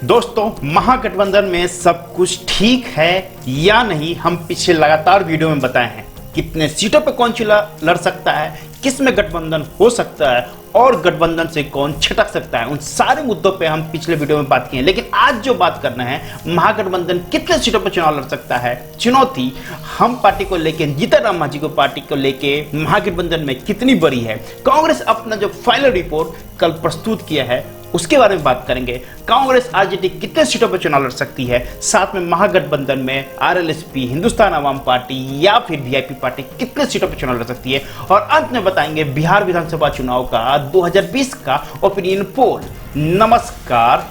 दोस्तों, महागठबंधन में सब कुछ ठीक है या नहीं, हम पिछले लगातार वीडियो में बताए हैं। कितने सीटों पर कौन चुनाव लड़ सकता है, किस में गठबंधन हो सकता है और गठबंधन से कौन छिटक सकता है, उन सारे मुद्दों पे हम पिछले वीडियो में बात किए हैं। लेकिन आज जो बात करना है, महागठबंधन कितने सीटों पर चुनाव लड़ सकता है, चुनौती हम पार्टी को लेके, जीतन राम मांझी को पार्टी को लेके महागठबंधन में कितनी बड़ी है। कांग्रेस अपना जो फाइनल रिपोर्ट कल प्रस्तुत किया है उसके बारे में बात करेंगे। कांग्रेस आरजेडी कितने सीटों पर चुनाव लड़ सकती है, साथ में महागठबंधन में आरएलएसपी, हिंदुस्तान आवाम पार्टी या फिर वीआईपी पार्टी कितने सीटों पर चुनाव लड़ सकती है, और अंत में बताएंगे बिहार विधानसभा चुनाव का 2020 का ओपिनियन पोल। नमस्कार,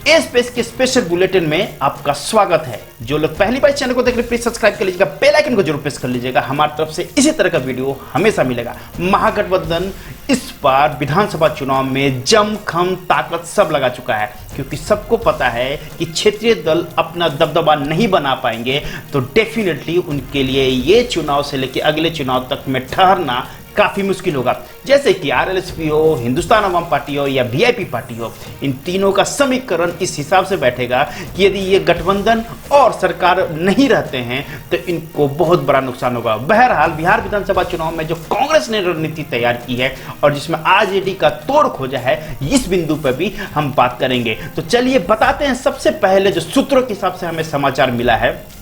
ए स्पेस के स्पेशल बुलेटिन में आपका स्वागत है। जो लोग पहली बार चैनल को देख रहे हैं प्लीज सब्सक्राइब कर लीजिएगा, बेल आइकन को जरूर प्रेस कर लीजिएगा। हमारी तरफ से इसी तरह का वीडियो हमेशा मिलेगा। महागठबंधन इस बार विधानसभा चुनाव में जम खम ताकत सब लगा चुका है, क्योंकि सबको पता है कि क्षेत्रीय दल अपना दबदबा नहीं बना पाएंगे, तो डेफिनेटली उनके लिए ये चुनाव से लेकर अगले चुनाव तक में ठहरना काफी मुश्किल होगा। जैसे कि आरएलएसपी हो, हिंदुस्तान आवाम पार्टी हो या वीआईपी पार्टी हो, इन तीनों का समीकरण इस हिसाब से बैठेगा कि यदि ये गठबंधन और सरकार नहीं रहते हैं तो इनको बहुत बड़ा नुकसान होगा। बहरहाल बिहार विधानसभा चुनाव में जो कांग्रेस ने रणनीति तैयार की है और जिसमें आरजेडी का तोड़ खोजा है, इस बिंदु पर भी हम बात करेंगे। तो चलिए बताते हैं। सबसे पहले जो सूत्रों के हिसाब से हमें समाचार मिला है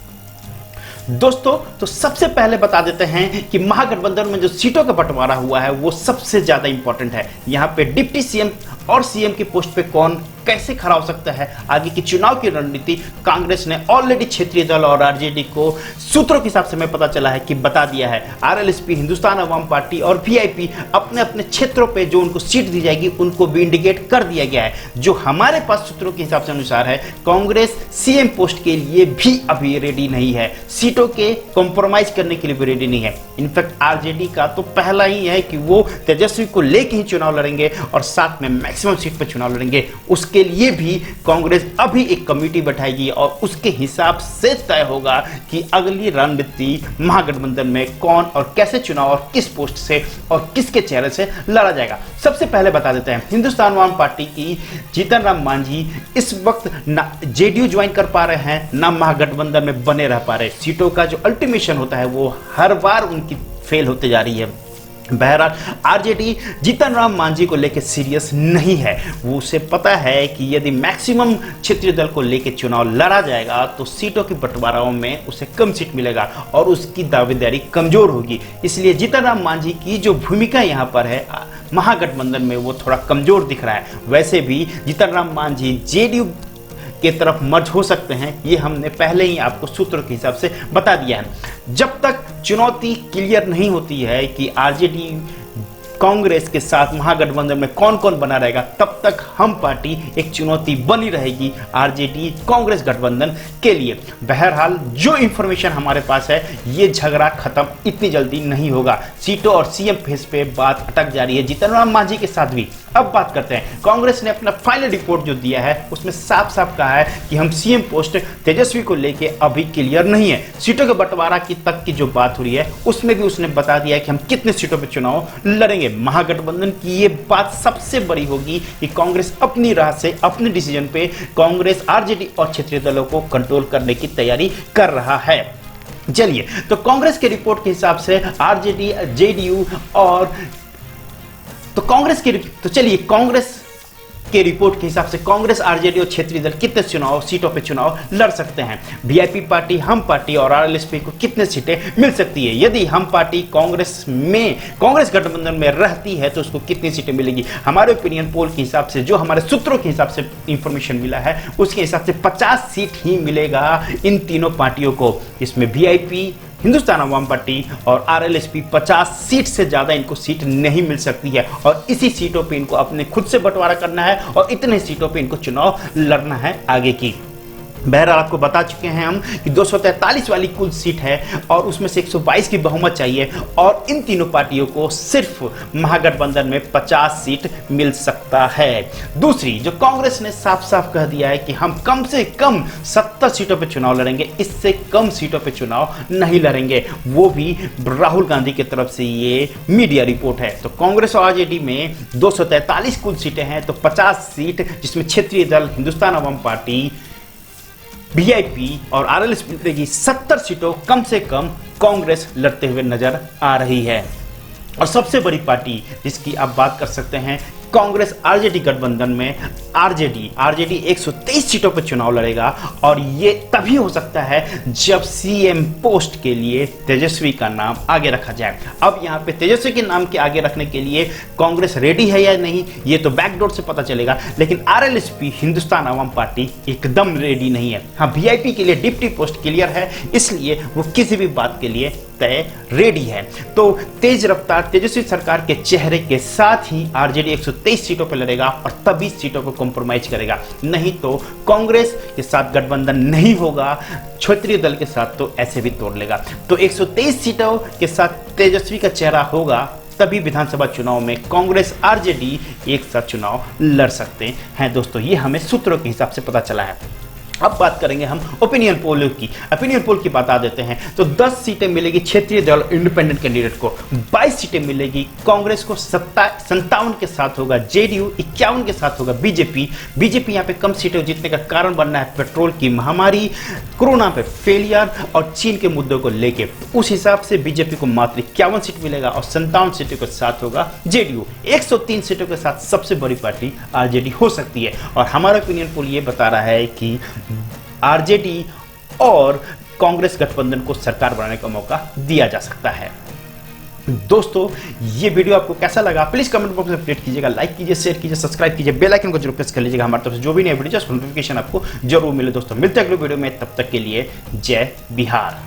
दोस्तों, तो सबसे पहले बता देते हैं कि महागठबंधन में जो सीटों का बंटवारा हुआ है वो सबसे ज्यादा इंपॉर्टेंट है। यहां पे डिप्टी सीएम और सीएम की पोस्ट पे कौन कैसे खड़ा हो सकता है, आगे की चुनाव की रणनीति कांग्रेस ने ऑलरेडी क्षेत्रीय दल और आरजेडी को सूत्रों के हिसाब से हमें पता चला है कि बता दिया है। आरएलएसपी, हिंदुस्तान आवाम पार्टी और वीआईपी अपने अपने क्षेत्रों पे जो उनको सीट दी जाएगी उनको भी इंडिकेट कर दिया गया है। जो हमारे पास सूत्रों के हिसाब से अनुसार है, कांग्रेस सीएम पोस्ट के लिए भी अभी रेडी नहीं है, सीटों के कॉम्प्रोमाइज करने के लिए भी रेडी नहीं है। इनफैक्ट आरजेडी का तो पहला ही है कि वो तेजस्वी को लेके ही चुनाव लड़ेंगे और साथ में मैक्सिमम सीट पर चुनाव लड़ेंगे। उसके लिए भी कांग्रेस अभी एक कमेटी बैठाएगी और उसके हिसाब से तय होगा कि अगली रणनीति महागठबंधन में कौन और कैसे चुनाव और किस पोस्ट से और किसके चेहरे से लड़ा जाएगा। सबसे पहले बता देते हैं, हिंदुस्तान आवाम पार्टी की जीतन राम मांझी इस वक्त ना जेडीयू ज्वाइन कर पा रहे हैं, ना महागठबंधन में बने रह पा रहे। सीटों का जो अल्टीमेशन होता है वो हर बार उनकी फेल होते जा रही है। बहरहाल आरजेडी जीतन राम मांझी को लेकर सीरियस नहीं है। वो उसे पता है कि यदि मैक्सिमम क्षेत्रीय दल को लेकर चुनाव लड़ा जाएगा तो सीटों के बंटवाराओं में उसे कम सीट मिलेगा और उसकी दावेदारी कमजोर होगी। इसलिए जीतन राम मांझी की जो भूमिका यहाँ पर है महागठबंधन में वो थोड़ा कमजोर दिख रहा है। वैसे भी जीतन राम मांझी जेडीयू के तरफ मर्ज हो सकते हैं, ये हमने पहले ही आपको सूत्रों के हिसाब से बता दिया है। जब तक चुनौती क्लियर नहीं होती है कि आरजेडी कांग्रेस के साथ महागठबंधन में कौन कौन बना रहेगा, तब तक हम पार्टी एक चुनौती बनी रहेगी आरजेडी कांग्रेस गठबंधन के लिए। बहरहाल जो इंफॉर्मेशन हमारे पास है, ये झगड़ा खत्म इतनी जल्दी नहीं होगा। सीटों और सीएम फेस पे बात अटक जा रही है जीतन राम मांझी के साथ भी। अब बात करते हैं, कांग्रेस ने अपना फाइनल रिपोर्ट जो दिया है उसमें साफ साफ कहा है कि हम सीएम पोस्ट तेजस्वी को लेके अभी क्लियर नहीं है। सीटों के बंटवारा की तक की जो बात हो रही है उसमें भी उसने बता दिया है कि हम कितने सीटों पर चुनाव लड़ेंगे। महागठबंधन की ये बात सबसे बड़ी होगी कि कांग्रेस अपनी राह से, अपने डिसीजन पे कांग्रेस आरजेडी और क्षेत्रीय दलों को कंट्रोल करने की तैयारी कर रहा है। चलिए, तो कांग्रेस के रिपोर्ट के हिसाब से आरजेडी, जेडीयू और कांग्रेस के रिपोर्ट के हिसाब से कांग्रेस, आरजेडी और क्षेत्रीय दल कितने सीटों पे चुनाव लड़ सकते हैं। वीआईपी पार्टी, हम पार्टी और आरएलएसपी को कितने सीटें मिल सकती है। यदि हम पार्टी कांग्रेस गठबंधन में रहती है तो उसको कितनी सीटें मिलेगी। हमारे ओपिनियन पोल के हिसाब से, जो हमारे सूत्रों के हिसाब से इंफॉर्मेशन मिला है, उसके हिसाब से 50 सीट ही मिलेगा इन तीनों पार्टियों को। इसमें वीआईपी, हिंदुस्तान आवाम पार्टी और आरएलएसपी 50 सीट से ज्यादा इनको सीट नहीं मिल सकती है और इसी सीटों पे इनको अपने खुद से बंटवारा करना है और इतने सीटों पे इनको चुनाव लड़ना है आगे की। बहरहाल आपको बता चुके हैं हम कि 243 वाली कुल सीट है और उसमें से 122 की बहुमत चाहिए और इन तीनों पार्टियों को सिर्फ महागठबंधन में 50 सीट मिल सकता है। दूसरी, जो कांग्रेस ने साफ साफ कह दिया है कि हम कम से कम 70 सीटों पर चुनाव लड़ेंगे, इससे कम सीटों पर चुनाव नहीं लड़ेंगे, वो भी राहुल गांधी की तरफ से ये मीडिया रिपोर्ट है। तो कांग्रेस और आरजेडी में 243 कुल सीटें हैं, तो 50 सीट जिसमें क्षेत्रीय दल हिंदुस्तान अवाम पार्टी, वीआईपी और आरएलएस मिलेगी 70 सीटों कम से कम कांग्रेस लड़ते हुए नजर आ रही है। और सबसे बड़ी पार्टी जिसकी आप बात कर सकते हैं कांग्रेस आरजेडी गठबंधन में, आरजेडी 123 सीटों पर चुनाव लड़ेगा और ये तभी हो सकता है जब सीएम पोस्ट के लिए तेजस्वी का नाम आगे रखा जाए। अब यहाँ पे तेजस्वी के नाम के आगे रखने के लिए कांग्रेस रेडी है या नहीं, ये तो बैकडोर से पता चलेगा, लेकिन आरएलएसपी हिंदुस्तान अवाम पार्टी एकदम रेडी नहीं है। हाँ, वीआईपी के लिए डिप्टी पोस्ट क्लियर है, इसलिए वो किसी भी बात के लिए तय रेडी है। तो तेज रफ्तार तेजस्वी सरकार के चेहरे के साथ ही आरजेडी 123 सीटों पर लड़ेगा और तभी सीटों को कॉम्प्रोमाइज करेगा, नहीं तो कांग्रेस के साथ गठबंधन नहीं होगा, क्षेत्रीय दल के साथ तो ऐसे भी तोड़ लेगा। तो 123 सीटों के साथ तेजस्वी का चेहरा होगा, तभी विधानसभा चुनाव में कांग्रेस आरजेडी एक साथ चुनाव लड़ सकते हैं। दोस्तों, ये हमें सूत्रों के हिसाब से पता चला है। अब बात करेंगे हम ओपिनियन पोल की। ओपिनियन पोल की बता देते हैं तो 10 सीटें मिलेगी क्षेत्रीय दल इंडिपेंडेंट कैंडिडेट को, 22 सीटें मिलेगी कांग्रेस को, 57 के साथ होगा जेडीयू, 51 के साथ होगा बीजेपी। यहाँ पे कम सीटें जीतने का कारण बनना है पेट्रोल की महामारी, कोरोना पे फेलियर और चीन के मुद्दों को लेके। उस हिसाब से बीजेपी को मात्र 51 सीट मिलेगा और 57 सीटों के साथ होगा जेडीयू। 103 सीटों के साथ सबसे बड़ी पार्टी आरजेडी हो सकती है और हमारा ओपिनियन पोल ये बता रहा है कि आरजेडी और कांग्रेस गठबंधन को सरकार बनाने का मौका दिया जा सकता है। दोस्तों, ये वीडियो आपको कैसा लगा प्लीज कमेंट बॉक्स में अपडेट कीजिएगा, लाइक कीजिए, शेयर कीजिए, सब्सक्राइब कीजिए, बेल आइकन को जरूर प्रेस कर लीजिएगा हमारी तरफ से जो भी नई वीडियो नोटिफिकेशन आपको जरूर मिले। दोस्तों, मिलते हैं अगले वीडियो में, तब तक के लिए जय बिहार।